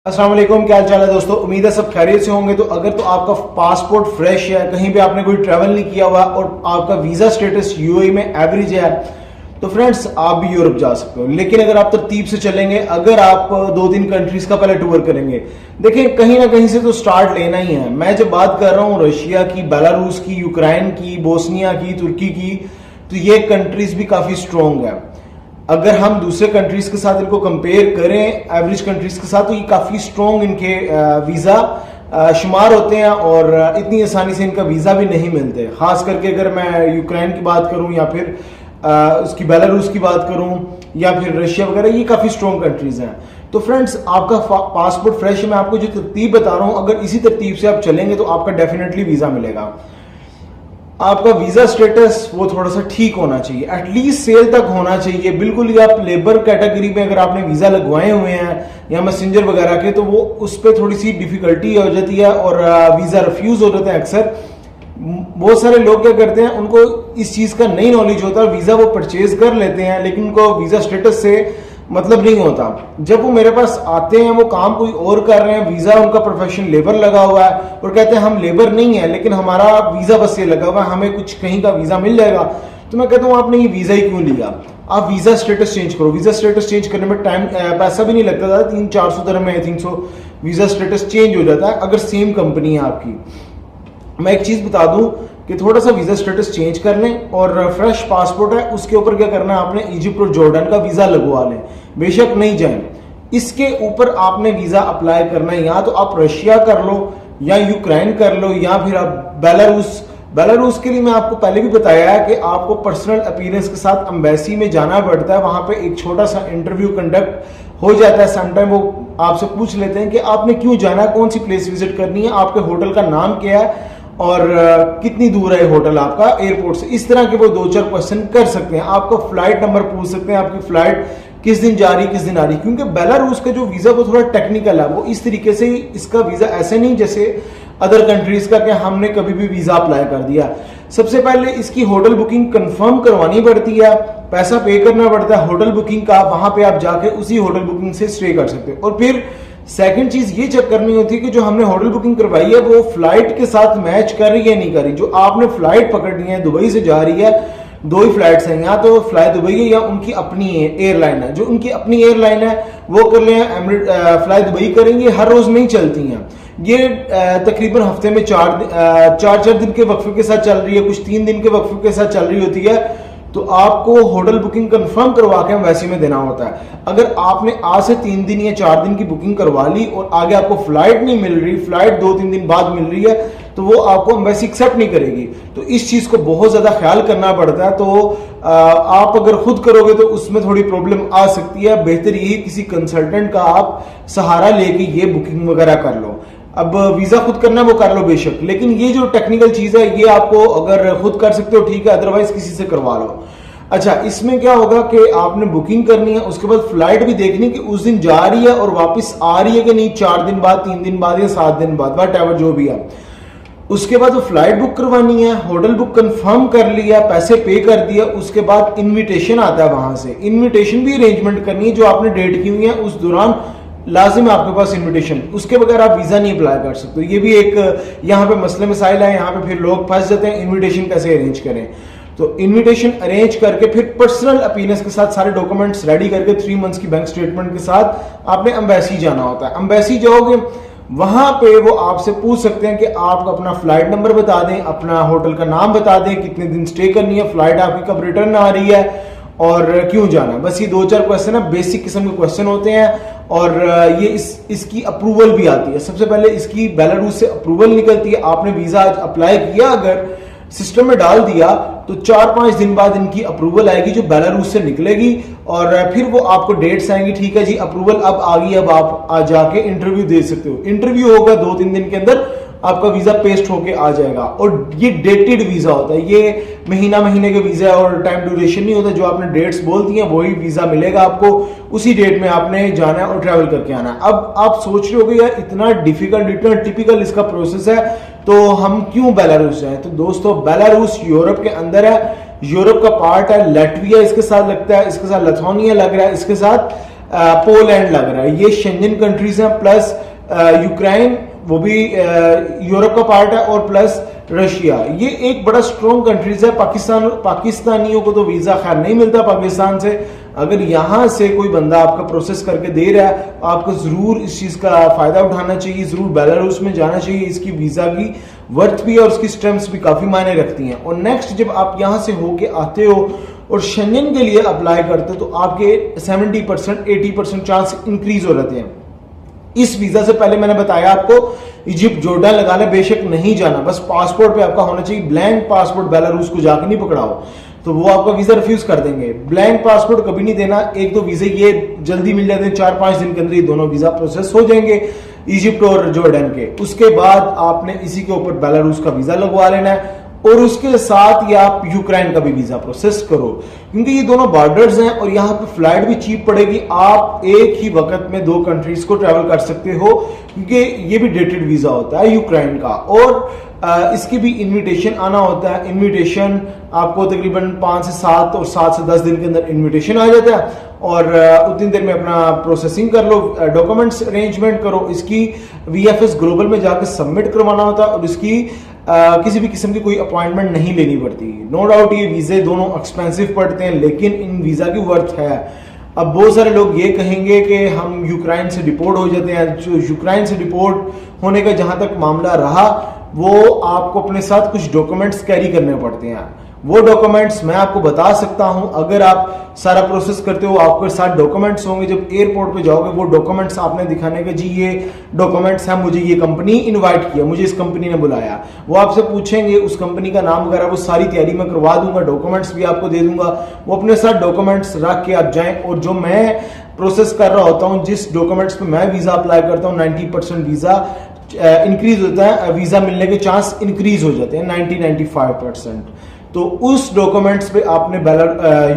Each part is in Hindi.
अस्सलाम वालेकुम, क्या हाल चाल है दोस्तों। उम्मीद है सब खैरियत से होंगे। तो अगर तो आपका पासपोर्ट फ्रेश है, कहीं पे आपने कोई ट्रैवल नहीं किया हुआ और आपका वीजा स्टेटस यूएई में एवरेज है, तो फ्रेंड्स आप भी यूरोप जा सकते हो। लेकिन अगर आप तरतीब से चलेंगे, अगर आप 2-3 कंट्रीज का पहले टूर करेंगे, देखिए कहीं ना कहीं से तो स्टार्ट लेना ही है। मैं जब बात कर रहा हूँ रशिया की, बेलारूस की, यूक्रेन की, बोस्निया की, तुर्की की, तो ये कंट्रीज भी काफी स्ट्रॉन्ग है। अगर हम दूसरे कंट्रीज के साथ इनको कंपेयर करें, एवरेज कंट्रीज के साथ, तो ये काफी स्ट्रॉन्ग इनके वीजा शुमार होते हैं और इतनी आसानी से इनका वीजा भी नहीं मिलते। खास करके अगर मैं यूक्रेन की बात करूं या फिर उसकी बेलारूस की बात करूं या फिर रशिया वगैरह, ये काफी स्ट्रॉन्ग कंट्रीज हैं। तो फ्रेंड्स, आपका पासपोर्ट फ्रेश है। मैं आपको जो तरतीब बता रहा हूं, अगर इसी तरतीब से आप चलेंगे तो आपका डेफिनेटली वीजा मिलेगा। आपका वीजा स्टेटस वो थोड़ा सा ठीक होना चाहिए, एटलीस्ट सेल तक होना चाहिए। बिल्कुल ही आप लेबर कैटेगरी में अगर आपने वीजा लगवाए हुए हैं या मैसेंजर वगैरह के, तो वो उस पर थोड़ी सी डिफिकल्टी हो जाती है और वीजा रिफ्यूज हो जाता है अक्सर। बहुत सारे लोग क्या करते हैं, उनको इस चीज का नहीं नॉलेज होता, वीजा वो परचेज कर लेते हैं लेकिन उनको वीजा स्टेटस से मतलब नहीं होता। जब वो मेरे पास आते हैं, वो काम कोई और कर रहे हैं, वीजा उनका प्रोफेशन लेबर लगा हुआ है और कहते हैं हम लेबर नहीं है लेकिन हमारा वीजा बस ये लगा हुआ है, हमें कुछ कहीं का वीजा मिल जाएगा। तो मैं कहता हूं आपने ये वीजा ही क्यों लिया, आप वीजा स्टेटस चेंज करो। वीजा स्टेटस चेंज करने में टाइम पैसा भी नहीं लगता था, 300-400 दिरहम में I think so visa status change हो जाता है अगर सेम कंपनी है आपकी। मैं एक चीज बता दूं कि थोड़ा सा वीजा स्टेटस चेंज कर लें और फ्रेश पासपोर्ट है उसके ऊपर क्या करना है, आपने इजिप्ट और जॉर्डन का वीजा लगवा लें, बेशक नहीं जाए। इसके ऊपर आपने वीजा अप्लाई करना है, या तो आप रशिया कर लो या यूक्रेन कर लो या फिर आप बेलारूस के लिए मैं आपको पहले भी बताया है कि आपको पर्सनल अपीयरेंस के साथ एम्बेसी में जाना पड़ता है। वहां पे एक छोटा सा इंटरव्यू कंडक्ट हो जाता है। समटाइम वो आपसे पूछ लेते हैं कि आपने क्यों जाना है, कौन सी प्लेस विजिट करनी है, आपके होटल का नाम क्या है और कितनी दूर है होटल आपका एयरपोर्ट से। इस तरह के वो 2-4 क्वेश्चन कर सकते हैं। आपको फ्लाइट नंबर पूछ सकते हैं, आपकी फ्लाइट किस दिन जा रही किस दिन आ रही, क्योंकि बेलारूस का जो वीजा वो थोड़ा टेक्निकल है। वो इस तरीके से इसका वीजा ऐसे नहीं जैसे अदर कंट्रीज का कि हमने कभी भी वीजा अप्लाई कर दिया। सबसे पहले इसकी होटल बुकिंग कंफर्म करवानी पड़ती है, पैसा पे करना पड़ता है होटल बुकिंग का। वहां पे आप जाके उसी होटल बुकिंग से स्टे कर सकते हो। और फिर सेकंड चीज ये चेक करनी होती है कि जो हमने होटल बुकिंग करवाई है वो फ्लाइट के साथ मैच कर रही है नहीं कर रही। जो आपने फ्लाइट पकड़नी है, दुबई से जा रही है, 2 ही फ्लाइट्स हैं, या तो फ्लाई दुबई है या उनकी अपनी एयरलाइन है। जो उनकी अपनी एयरलाइन है वो कर ले, फ्लाई दुबई करेंगे, हर रोज नहीं चलती हैं ये, तकरीबन हफ्ते में 4 दिन के वक्फे के साथ चल रही है, कुछ 3 दिन के वक्फे के साथ चल रही होती है। तो आपको होटल बुकिंग कंफर्म करवा के एम्बेसी में देना होता है। अगर आपने आज से 3 दिन या 4 दिन की बुकिंग करवा ली और आगे आपको फ्लाइट नहीं मिल रही, फ्लाइट 2-3 दिन बाद मिल रही है, तो वो आपको एम्बेसी एक्सेप्ट नहीं करेगी। तो इस चीज को बहुत ज्यादा ख्याल करना पड़ता है। तो आप अगर खुद करोगे तो उसमें थोड़ी प्रॉब्लम आ सकती है। बेहतर यही किसी कंसल्टेंट का आप सहारा लेके ये बुकिंग वगैरह कर लो। अब वीजा खुद करना वो कर लो बेशक, लेकिन ये जो टेक्निकल चीज है ये आपको अगर खुद कर सकते हो ठीक है, अदरवाइज किसी से करवा लो। अच्छा, इसमें क्या होगा कि आपने बुकिंग करनी है, उसके बाद फ्लाइट भी देखनी कि उस दिन जा रही है और वापस आ रही है कि नहीं, 4 दिन बाद, 3 दिन बाद या 7 दिन बाद, वट जो भी है। उसके बाद वो फ्लाइट बुक करवानी है, होटल बुक कंफर्म कर लिया, पैसे पे कर दिया, उसके बाद इनविटेशन आता है। वहां से इनविटेशन भी अरेंजमेंट करनी है, जो आपने डेट की हुई है उस दौरान लाजिम है आपके पास इनविटेशन। उसके बगैर आप वीजा नहीं अप्लाई कर सकते। ये भी एक यहाँ पे मसले मसाइल है, यहाँ पे फिर लोग फंस जाते हैं, इनविटेशन कैसे अरेंज करें। तो इनविटेशन अरेंज करके फिर पर्सनल अपीयरेंस के साथ सारे डॉक्यूमेंट्स रेडी करके 3 मंथ्स की बैंक स्टेटमेंट के साथ आपने एम्बेसी जाना होता है। एम्बेसी जाओगे, वहां पे वो आपसे पूछ सकते हैं कि आप अपना फ्लाइट नंबर बता दें, अपना होटल का नाम बता दें, कितने दिन स्टे करनी है, फ्लाइट आपकी कब रिटर्न आ रही है और क्यों जाना। बस ये 2-4 क्वेश्चन है, बेसिक किस्म के क्वेश्चन होते हैं। और ये इसकी अप्रूवल भी आती है। सबसे पहले इसकी बेलारूस से अप्रूवल निकलती है। आपने वीजा आज अप्लाई किया, अगर सिस्टम में डाल दिया तो 4-5 दिन बाद इनकी अप्रूवल आएगी जो बेलारूस से निकलेगी और फिर वो आपको डेट्स आएंगी, ठीक है जी अप्रूवल अब आ गई, अब आप आ जाके इंटरव्यू दे सकते हो। इंटरव्यू होगा 2-3 दिन के अंदर, आपका वीजा पेस्ट होके आ जाएगा। और ये डेटेड वीजा होता है, ये महीने के वीजा और टाइम ड्यूरेशन नहीं होता। जो आपने डेट्स बोल दी हैं वही वीजा मिलेगा आपको, उसी डेट में आपने जाना है और ट्रैवल करके आना है। अब आप सोच रहे हो यार इतना डिफिकल्ट, इतना टिपिकल इसका प्रोसेस है, तो हम क्यों बेलारूस जाएं। तो दोस्तों, बेलारूस यूरोप के अंदर है, यूरोप का पार्ट है। लैटविया इसके साथ लगता है, इसके साथ लिथुआनिया लग रहा है, इसके साथ पोलैंड लग रहा है, ये शेंजन कंट्रीज हैं, प्लस यूक्रेन वो भी यूरोप का पार्ट है, और प्लस रशिया, ये एक बड़ा स्ट्रॉन्ग कंट्रीज है। पाकिस्तानियों को तो वीजा खैर नहीं मिलता पाकिस्तान से। अगर यहां से कोई बंदा आपका प्रोसेस करके दे रहा है, आपको जरूर इस चीज का फायदा उठाना चाहिए, जरूर बेलारूस में जाना चाहिए। इसकी वीजा की वर्थ भी और उसकी स्ट्रेंथ्स भी काफी मायने रखती हैं। और नेक्स्ट, जब आप यहां से होके आते हो और शेंजन के लिए अप्लाई करते हो, तो आपके 70% 80% चांस इंक्रीज हो जाते हैं। इस वीजा से पहले मैंने बताया आपको इजिप्ट जॉर्डन लगाना बेशक नहीं जाना, बस पासपोर्ट पे आपका होना चाहिए ब्लैंक पासपोर्ट। बेलारूस को जाके नहीं पकड़ाओ तो वो आपका वीजा रिफ्यूज कर देंगे। ब्लैंक पासपोर्ट कभी नहीं देना। एक तो वीजे ये जल्दी मिल जाते हैं, 4-5 दिन के अंदर ये दोनों वीजा प्रोसेस हो जाएंगे इजिप्ट और जॉर्डन के। उसके बाद आपने इसी के ऊपर बेलारूस का वीजा लगवा लेना है, और उसके साथ ही आप यूक्रेन का भी वीजा प्रोसेस करो, क्योंकि ये दोनों बॉर्डर्स हैं और यहाँ पे फ्लाइट भी चीप पड़ेगी। आप एक ही वक्त में 2 कंट्रीज को ट्रेवल कर सकते हो, क्योंकि ये भी डेटेड वीजा होता है यूक्रेन का, और इसकी भी इनविटेशन आना होता है। इनविटेशन आपको तकरीबन 5 से 7 और 7 से 10 दिन के अंदर इनविटेशन आ जाता है, और उतनी देर में अपना प्रोसेसिंग कर लो, डॉक्यूमेंट्स अरेंजमेंट करो। इसकी VFS ग्लोबल में जाकर सबमिट करवाना होता है, और इसकी किसी भी किस्म की कोई अपॉइंटमेंट नहीं लेनी पड़ती। नो डाउट ये वीजे दोनों एक्सपेंसिव पड़ते हैं, लेकिन इन वीजा की वर्थ है। अब बहुत सारे लोग ये कहेंगे कि हम यूक्रेन से डिपोर्ट हो जाते हैं। जो यूक्रेन से डिपोर्ट होने का जहां तक मामला रहा, वो आपको अपने साथ कुछ डॉक्यूमेंट्स कैरी करने पड़ते हैं। वो डॉक्यूमेंट्स मैं आपको बता सकता हूं। अगर आप सारा प्रोसेस करते हो, आपके साथ डॉक्यूमेंट्स होंगे। जब एयरपोर्ट पे जाओगे, वो डॉक्यूमेंट्स आपने दिखाने के, जी ये डॉक्यूमेंट्स हैं, मुझे ये कंपनी इनवाइट किया, मुझे इस कंपनी ने बुलाया। वो आपसे पूछेंगे उस कंपनी का नाम वगैरह, वो सारी तैयारी मैं करवा दूंगा, डॉक्यूमेंट्स भी आपको दे दूंगा। वो अपने साथ डॉक्यूमेंट्स रख के आप जाएं। और जो मैं प्रोसेस कर रहा होता हूँ, जिस डॉक्यूमेंट्स पे मैं वीजा अप्लाई करता हूँ, 90% वीजा इंक्रीज होता है, वीजा मिलने के चांस इंक्रीज हो जाते हैं 90-95%। तो उस डॉक्यूमेंट्स पे आपने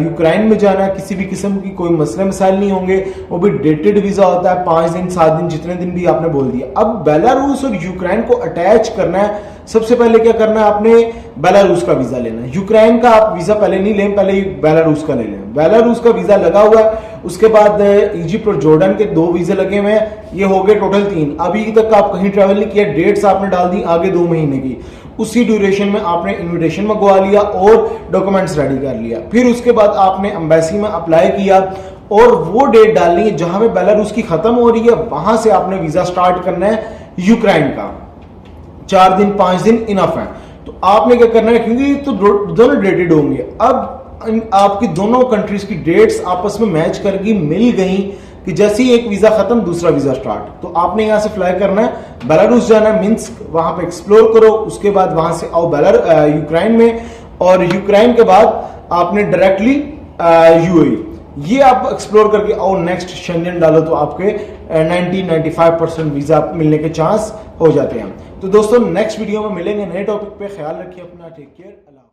यूक्रेन में जाना है। किसी भी किस्म की कोई मसले मसाइल नहीं होंगे। वो भी डेटेड वीजा होता है, 5 दिन 7 दिन, जितने दिन भी आपने बोल दिया। अब बेलारूस और यूक्रेन को अटैच करना है, सबसे पहले क्या करना है, आपने बेलारूस का वीजा लेना है। यूक्रेन का आप वीजा पहले नहीं लें, पहले बेलारूस का ले लें। बेलारूस का वीजा लगा हुआ है, उसके बाद इजिप्ट और जॉर्डन के 2 वीजे लगे हुए हैं, ये हो गए टोटल 3। अभी तक आप कहीं ट्रेवल नहीं किया, डेट्स आपने डाल दी आगे 2 महीने की। उसी ड्यूरेशन में आपने इनविटेशन मंगवा लिया और डॉक्यूमेंट्स रेडी कर लिया। फिर उसके बाद आपने एम्बेसी में अप्लाई किया, और वो डेट डालनी है जहां पे बेलारूस की खत्म हो रही है, वहां से आपने वीजा स्टार्ट करना है यूक्रेन का। 4 दिन 5 दिन इनफ है। तो आपने क्या करना है, क्योंकि तो दोनों डेटेड होंगे। अब आपकी दोनों कंट्रीज की डेट्स आपस में मैच करके मिल गई कि जैसे ही एक वीजा खत्म, दूसरा वीजा स्टार्ट। तो आपने यहां से फ्लाई करना है, बेलारूस जाना है, मिन्स्क, वहां पे एक्सप्लोर करो। उसके बाद वहां से आओ यूक्रेन में, और यूक्रेन के बाद आपने डायरेक्टली UAE, ये आप एक्सप्लोर करके आओ। नेक्स्ट शेंजन डालो तो आपके 90-95% वीजा मिलने के चांस हो जाते हैं। तो दोस्तों नेक्स्ट वीडियो में मिलेंगे नए टॉपिक पे। ख्याल रखिए अपना, टेक केयर, अल्लाह।